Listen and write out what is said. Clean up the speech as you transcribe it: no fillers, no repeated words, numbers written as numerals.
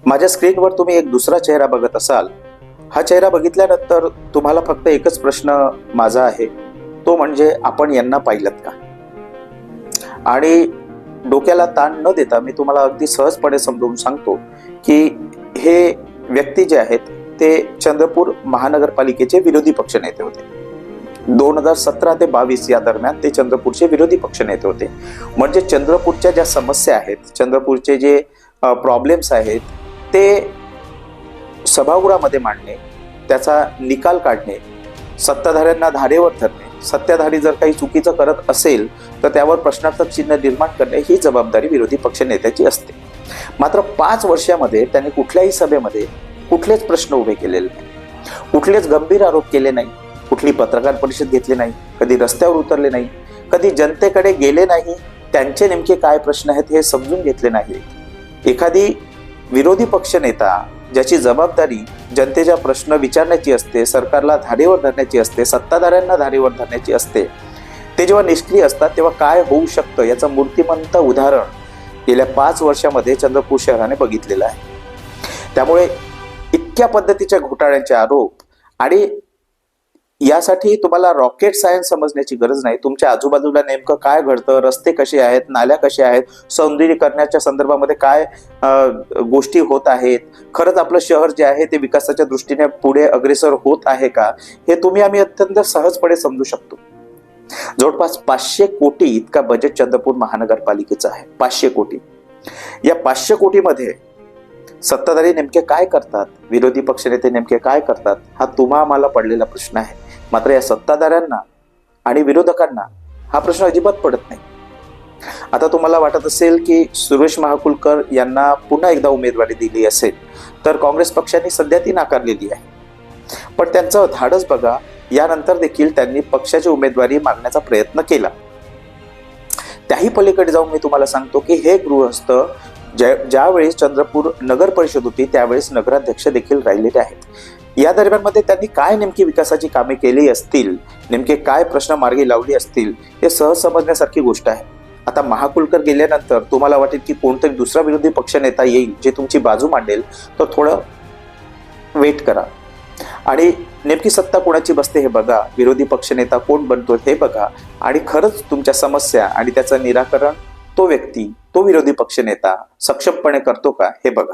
माझ्या स्क्रीनवर तुम्ही एक दुसरा चेहरा बघत असाल. हा चेहरा बघितल्यानंतर तुम्हाला फक्त एकच प्रश्न माझा आहे, तो म्हणजे आपण यांना पाहिलत का? आणि डोक्याला ताण न देता मी तुम्हाला अगदी सहजपणे समजावून सांगतो की हे व्यक्ती जे आहेत ते चंद्रपूर महानगरपालिकेचे विरोधी पक्षनेते होते. 2017 ते 22 या दरम्यान ते चंद्रपूरचे विरोधी पक्षनेते होते. म्हणजे चंद्रपूरच्या ज्या समस्या आहेत, चंद्रपूरचे जे प्रॉब्लेम्स आहेत ते सभागृहामध्ये मांडणे, त्याचा निकाल काढणे, सत्ताधाऱ्यांना धारेवर धरणे, सत्ताधारी जर काही चुकीचं करत असेल तर त्यावर प्रश्नार्थक चिन्ह निर्माण करणे ही जबाबदारी विरोधी पक्षनेत्याची असते. मात्र 5 वर्षामध्ये त्यांनी कुठल्याही सभेमध्ये कुठलेच प्रश्न उभे केलेले नाही, कुठलेच गंभीर आरोप केले नाही, कुठली पत्रकार परिषद घेतली नाही, कधी रस्त्यावर उतरले नाही, कधी जनतेकडे गेले नाही, त्यांचे नेमके काय प्रश्न आहेत हे समजून घेतले नाही. एखादी विरोधी पक्षनेता ज्याची जबाबदारी जनतेच्या प्रश्न विचारण्याची असते, सरकारला धारेवर धरण्याची असते, सत्ताधाऱ्यांना धारेवर धरण्याची असते, ते जेव्हा निष्क्रिय असतात तेव्हा काय होऊ शकतं याचं मूर्तिमंत उदाहरण गेल्या 5 वर्षामध्ये चंद्रपूर शहराने बघितलेलं आहे. त्यामुळे इतक्या पद्धतीच्या घोटाळ्यांचे आरोप, आणि यासाठी तुम्हाला रॉकेट सायन्स समजण्याची गरज नाही. तुमच्या आजूबाजूला नेमकं काय घडतं, रस्ते कसे आहेत, नाल्या कशा आहेत, सौंदर्यीकरणाच्या संदर्भामध्ये काय गोष्टी होत आहेत, खरंच आपलं शहर जे आहे ते विकासाच्या दृष्टीने पुढे अग्रेसर होत आहे का, हे तुम्ही आम्ही अत्यंत सहजपणे समजू शकतो. जवळपास 500 कोटी इतका बजेट चंद्रपूर महानगरपालिकेचा आहे. 500 कोटी. या 500 कोटीमध्ये सत्ताधारी नेमके काय करतात, विरोधी पक्षनेते नेमके काय करतात, हा तुम्हा आम्हाला पडलेला प्रश्न आहे. मात्र या सत्ताधाऱ्यांना आणि विरोधकांना हा प्रश्न अजिबात पडत नाही. आता तुम्हाला वाटत असेल की सुरेश महाकुलकर यांना पुन्हा एकदा उमेदवारी दिली असेल तर काँग्रेस पक्षाने सध्या ती नाकारलेली आहे. पण त्यांचं धाडस बघा, यानंतर देखील त्यांनी पक्षाची उमेदवारी मागण्याचा प्रयत्न केला. त्याही पलीकडे जाऊन मी तुम्हाला सांगतो की हे गृहस्थ ज्यावेळेस चंद्रपूर नगर परिषद होती त्यावेळेस नगराध्यक्ष देखील राहिलेले आहेत. या दरम्यान मध्ये त्यांनी काय नेमकी विकासाची कामे केली असतील, नेमके काय प्रश्न मार्गी लावले असतील, हे सहज समजण्यासारखी गोष्ट आहे. आता महाकुलकर गेल्यानंतर तुम्हाला वाटेल की कोणतरी दुसरा विरोधी पक्षनेता येईल जे तुमची बाजू मांडेल, तर थोडं वेट करा आणि नेमकी सत्ता कोणाची बसते हे बघा, विरोधी पक्षनेता कोण बनतो हे बघा, आणि खरंच तुमच्या समस्या आणि त्याचं निराकरण तो व्यक्ती, तो विरोधी पक्षनेता सक्षमपणे करतो का हे बघा.